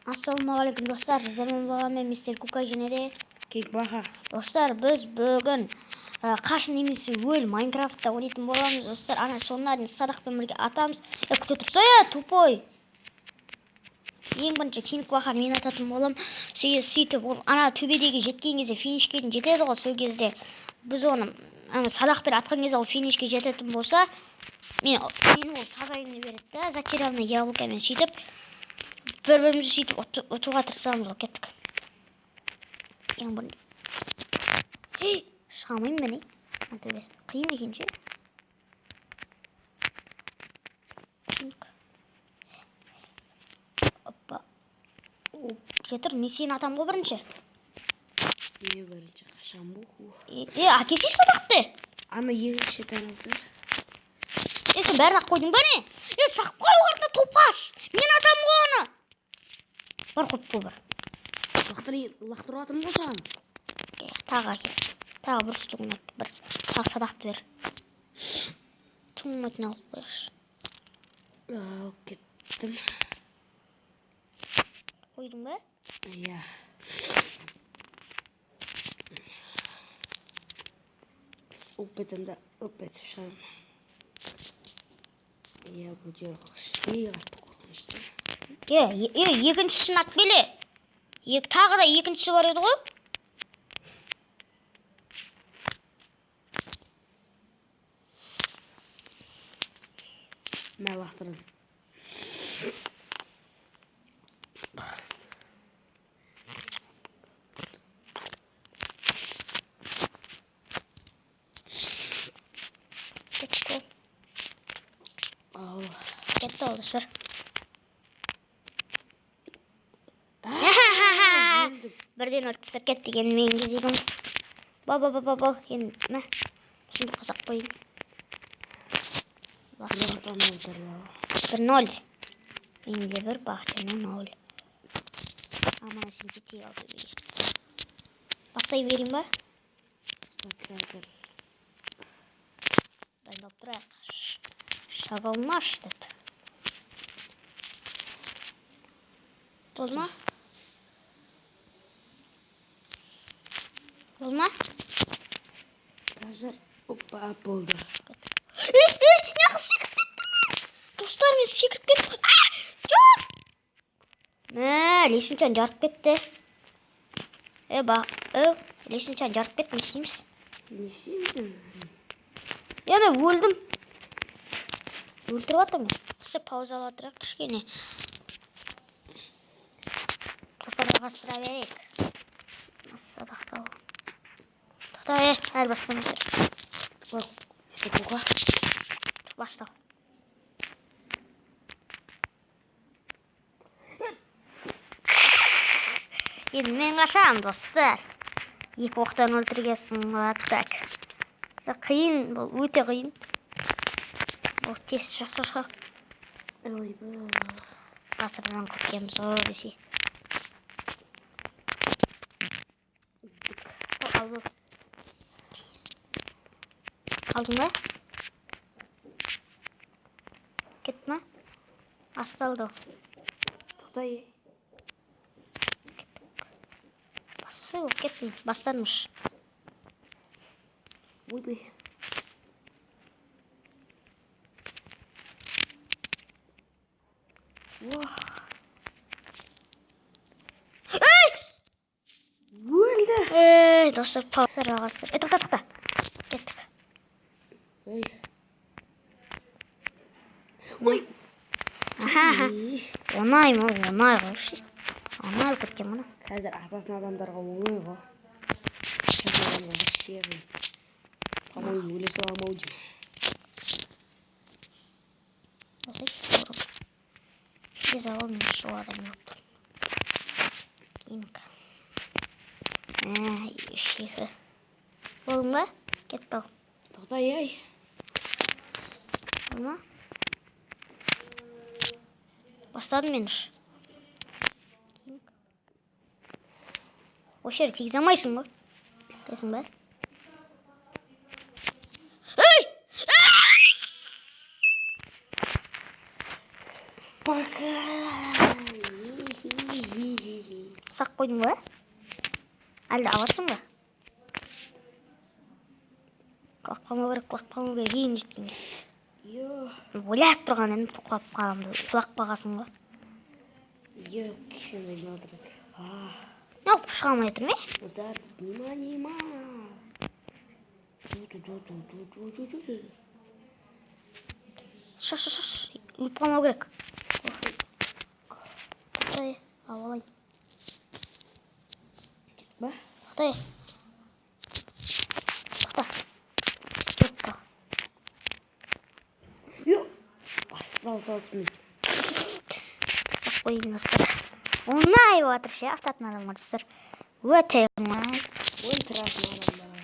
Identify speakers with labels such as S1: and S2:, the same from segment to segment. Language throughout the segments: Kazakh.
S1: Ассалаумағалейкум достар, сіздермен болған мен мистер Кука және де
S2: Кекбаха.
S1: достар, біз бүгін қашын немесе өл Майнкрафтта ойнайтын боламыз достар. Ана соңына дейін садақпен бірге атамыз. Күте тұрса тупой. Ең бірінші Кекбаха мен ататын болам. Сөйтіп ол ана төбедегі жеткен кезде финишке дейін жетеді ғой. Сол кезде біз оны садақпен атқан кезде ол финишке жететін болса, мен ол сазайымды береді да, затерянный яблокамен сөйтіп бір-бірімізді сөйтіп ұтуға тырысамыз. Кеттік. Ең бірінші. Шыға алмаймын мен, төбесі. Қиын екен ше. Оппа. Жетір, не сен атам ғой бірінші?
S2: Не бірінші қашан бұл?
S1: Әкесі садақты.
S2: Ана екінші танылды.
S1: Сен бәрін ақ қойдың ба не? Сақ қой орында топас. Мен атам ғой оны. Бар қойып қой бар.
S2: Лақтыру атым болсам.
S1: Тағы әкел. Тағы бір үстігін әкел. Бір сақ садақты бер. Тұңматын алып қойшы.
S2: Ал кеттім.
S1: Қойдың ба?
S2: Иә. Өпетімді өпетіп шығайым. Иә, бұл жер шей қатты қорқынышты.
S1: Екіншісін ат келе. Тағы да екіншісі бар еді ғой.
S2: Мә лақтырдым.
S1: Кетті.
S2: Ал.
S1: Кетті ол сыр. Бірден өтті кет деген мен кезегім. Ба. Енді мә. Şimdi қазақ қойын. 1-0. Менде бір бақытыны 0. Амана сен жетей алды бейін. Бастай берейін ба? Дайындалып тұрайық. Шағалмаш деп. Болды ма? Болды ма?
S2: Қазір опа болды.
S1: Неғып секіріп кеттім мен. Достар, мен секіріп кеттім. Жоқ! Лесінчан жарып кетті. Лесінчан жарып кетті, не істейміз?
S2: Не істейміздің?
S1: Мен өлдім. Өлтіріп атым мен. Құсы паузалы отырайық кішкене. Достар, бастыра берейік. Садақтау. Тоқта, әлі бастамыз.
S2: Қуға?
S1: Бастау. Енді мен қашам, достар. Екі оқтан өлтіргесін ғаттак. Қиын, бұл өте қиын. Бұл тез шақырға. Батырдан көткеміз ғой бесе. Алдың ба? Кетті ма? Асталды.
S2: Тоқтай.
S1: Басы ол кеттің. Бастармыш.
S2: Ойбай.
S1: Өлді. Достар, пауза ағастыр. Тоқта. Кеттік.
S2: Ой.
S1: Онай ғой. Онай көткен мұны.
S2: Қазір ататын адамдарға оңай ғой. Ататын адамға шерін. По-моему, өле саламау дейм.
S1: Шке завал мен шоу адам жоқ тұр. Кейінгі. Шекі. Болың ба? Кет бау.
S2: Тоқтай, ай.
S1: Болың ба? Бастадым мен үш. Ошер тегіз амайсың ғой. Көрсің ба?
S2: Пока.
S1: Сақ қойдың ба? Әлде аласың ба? Құлақпамау керек, ең жеткенге. Ойлап тұрған едім, құлап қаламды. Құлақ бағасың ба?
S2: Кішкене ойнадым.
S1: Не болып шыға алмай тұр ме?
S2: Нима.
S1: Шаш. Өліп қалмау керек. Тоқтай, алайын.
S2: Ба?
S1: Тоқтай. Тоқта. Тоқта.
S2: Басталсын.
S1: Сақ қойын достар. Оңай батыр ше, автатын адамға достар. Өте оңай.
S2: Ой, тұратын адамдар.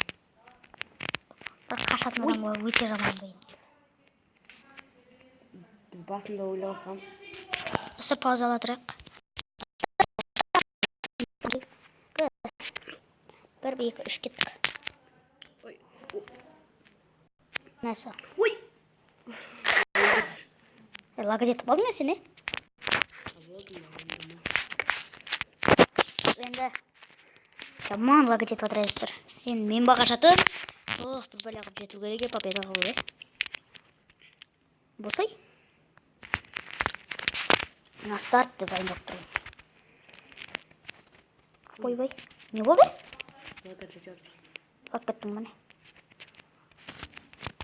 S1: Бір қашатын адамға өте жаман дейін.
S2: Біз басында ойлап отырғанбыз.
S1: Достар паузала тұрайық. Бір, екі, үш кеттік.
S2: Ой.
S1: Нәрсе.
S2: Ой.
S1: Лагодетіп алдың сен, не? Енді жаман лагодетіп отырайсыздар. Енді мен бағашатын. Бір бәлі қып жету керек, победа қылу, Босай. На старт деп дайындап тұрмын. Ойбай. Не болды? Как кеттің бәне?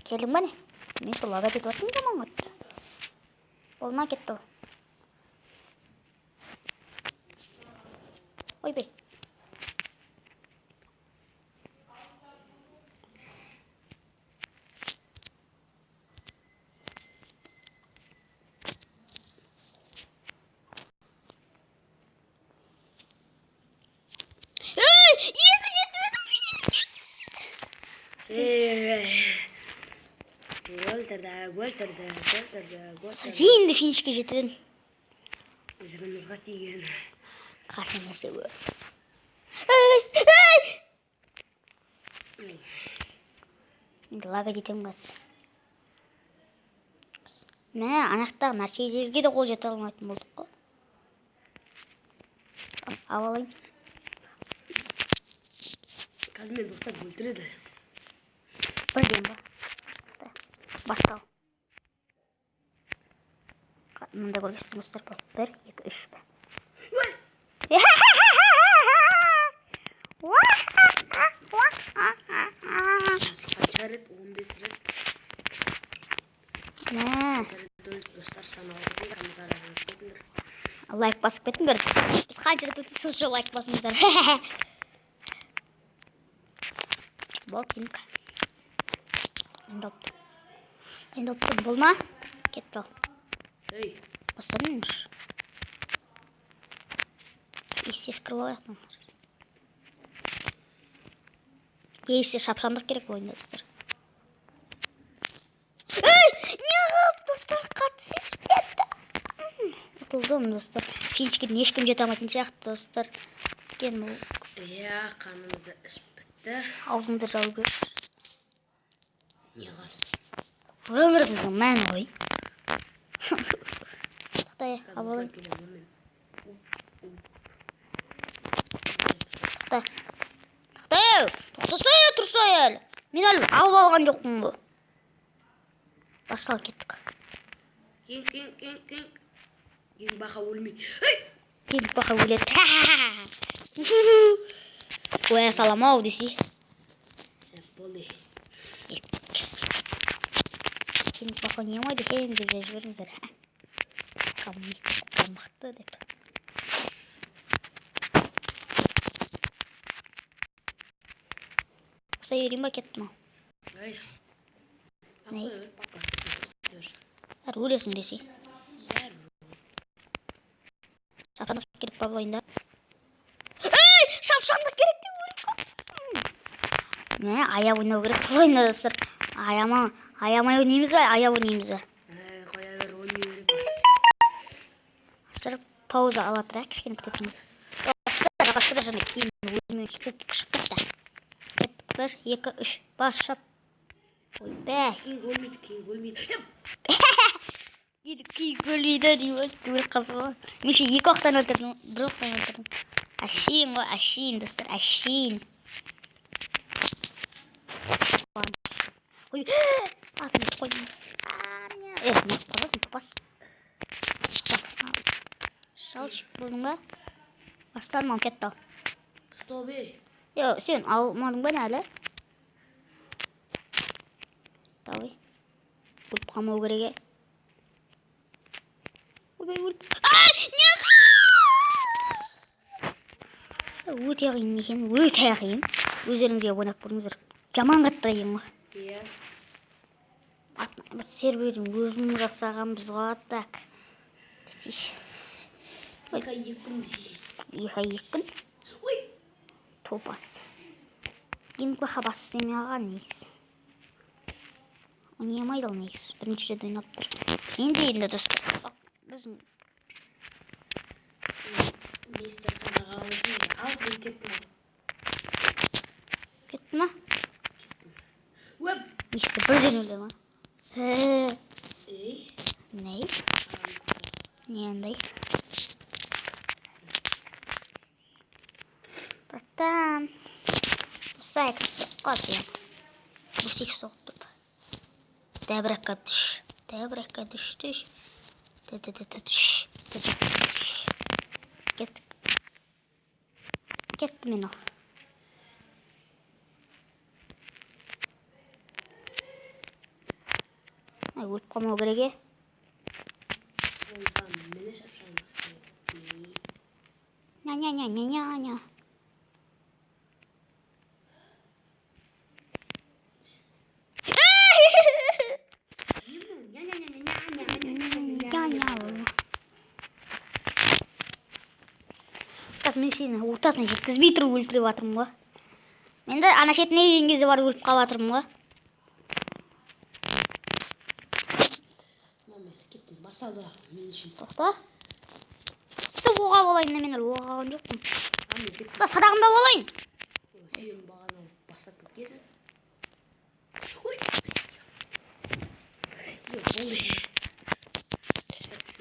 S1: Келдің бәне? Мен сол лагодетіп отырмын жаман қатты. Болма кетті. Ойбай.
S2: Өлтірді.
S1: Енді финишке жетіп.
S2: Жырымызға тиген.
S1: Қарсы нәрсе ө. Енді лагодетем қаз. Мә, анақтағы нәрселерге де қол жете алмайтын болдық қой. Алайын.
S2: Қазір мен достар өлтіреді.
S1: Бірден ба? Бастау. Мұнда көргестің достар бұл. 1, 2, 3 ба?
S2: Қанша рет? 15 рет. Достар саналды.
S1: Лайк басып кетіңдер. Біз қанша рет өтті сонша лайк басыңыздар. Бол, кенік. Endoptu bulma. Кетті ал.
S2: Ей.
S1: Бастадыңыз. Есте скрывалайық. Есте шапшандық керек ойында достар. Неғып достар қатсы кетті. Ұтылдым достар. Финишкеден ешкім жете алмайтын сияқты достар.
S2: Қанымызды ішіп бітті.
S1: Аузыңды жау керек.
S2: Неғамыз?
S1: Өміріңіздің мәні ғой. Тоқтай, абалай. Тоқтай, тоқтасай, тұрсай әлі. Мен әлі алып алған жоқпын бұл. Бассал кеттік.
S2: Кен бақа өлмей.
S1: Кен бақа өледі. Қоя салам ау десе.
S2: Болды.
S1: Кен бақа не ойды хен деп жіберіңіздер. Коммунистік қалмақты деп. Қыса үйрен ба кеттім ау.
S2: Не?
S1: Өлесің десе. Шапшандық керек па бұл ойында? Шапшандық керек деп өліп қалды. Аяп ойнау керек бұл ойында достар. Аямай ойнаймыз ба, аяп ойнаймыз ба?
S2: Қоя бер, ойнай берек.
S1: Достар пауза ала тұрайық, кішкене күтетіңіз. Достар және кейін өлмей шықып кетті. 1, 2, 3 бас шап. Ойбай.
S2: Кейін өлмейді.
S1: Кейін өлмейді дейміз. Түгел қазы ғой. Мен ше 2 оқтан өлтірдім, 1 оқтан өлтірдім. Әшейін ғой, әшейін достар, әшейін. Ой, атымды қойдыңыз. Не қорасың, тұпас. Шалшық болдың ба? Бастарым ал кетті ал.
S2: Стоп ей.
S1: Сен алмадың ба не әлі? Давай. Өліп қалмау керек. Ой, өліп. Өте қиын екен, өте қиын. Өздеріңізге ойнап көріңіздер. Жаман қатты ең ғой.
S2: Иә.
S1: Сервердің өзін жасағанбыз ғой, так.
S2: Екі күн дей.
S1: Екі күн?
S2: Ой!
S1: Топас. Енді қабасы семеға нейіз. Ойнамайды ал нейіз. Бірінші рет ойнап тұр. Енді достар. Біздің
S2: Мистер садаға алысың. Ал, мен кеттім.
S1: кетті ма?
S2: Өп!
S1: Мистер бірден өлді ма?
S2: Ей?
S1: Ней? Не андай? Братан. Ұсай кіріп қасен. Бұсик соқтып. Дәбірәкка түш. Дәбірәкка түш. Кетті мен ол. Өліп қалмау керек.
S2: Онсан мені шапшаңыз.
S1: Ня-ня-ня-ня-ня-ня. Мен сені ортасына жеткізбей тұрып өлтіріп жатырмын ғой. Мен де ана шетіне келген кезде барып өліп қалып жатырмын ғой.
S2: Мамет, кеттім. Басады мен үшін.
S1: Тоқта. Сен оға болайын да мен оға алған жоқпын.
S2: Мен кеттім.
S1: Садағымда болайын.
S2: Сен бағана басап кеткесің.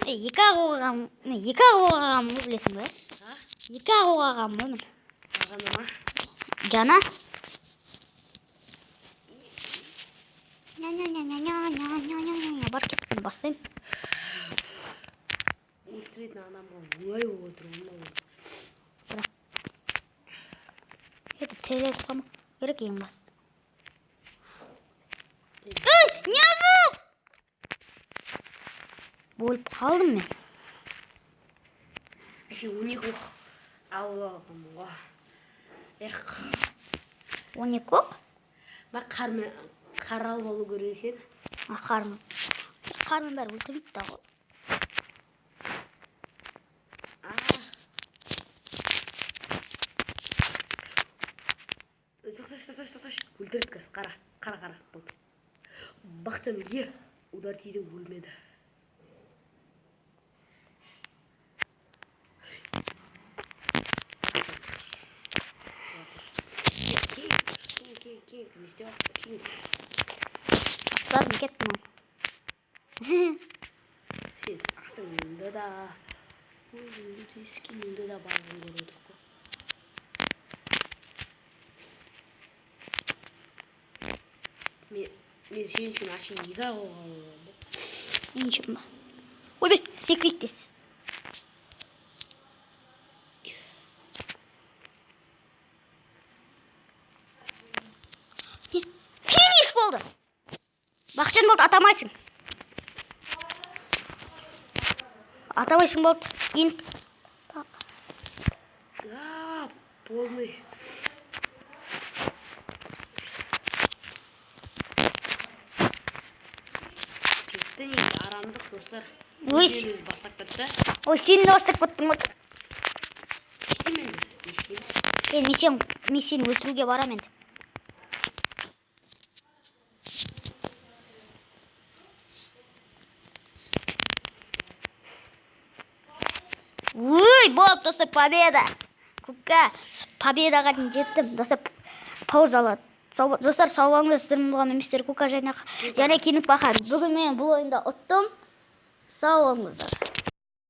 S1: Екі ақ оғағам білесің бе? Екі ақ оғағам ба мен?
S2: Бағана ма?
S1: Жана? Ня-ня-ня-ня-ня-ня-ня-ня-ня. Бар кеттім, бастайым.
S2: Өлтіретін адамға олай отыр, онда.
S1: Бірақ. Это телет қама керек ең басты. Не бұл? Өліп қалдым мен.
S2: Әше 12 алғым ғой. Ех.
S1: 12 оқ?
S2: Ба қарал болу керек екен.
S1: Қармен бәрі өлтірмейді да ғой.
S2: Тоқташ. Өлтірді кәз. Қара. Болды. Бақтан өлге удар тиді, өлмеді. King, не істеп King.
S1: Астадым кеттім ол.
S2: Сен ақтыңды да, скиніңді да бағын көрдік қой. Мен сен үшін ашын екі ағуға олды.
S1: Мен үшін ба? Ой бе, секреттес. Финиш болды. Бақытжан болды, атамайсың. Атамайсың болды.
S2: Полный. Кетті не, арамдық достар. Өзі бастап кетті.
S1: Ой, сені де бастап кеттің ғой.
S2: Істемен бе? Не істейміз?
S1: Мен сені өлтіруге барам енді. Ой, болды достар, победа. Көпке победаға дейін жеттім. Достар, паузалы. Достар, сау болыңыздар. Сіздермен болған мистер Кука және Кинг Баха. Бүгін мен бұл ойында ұттым. Сау болыңыздар.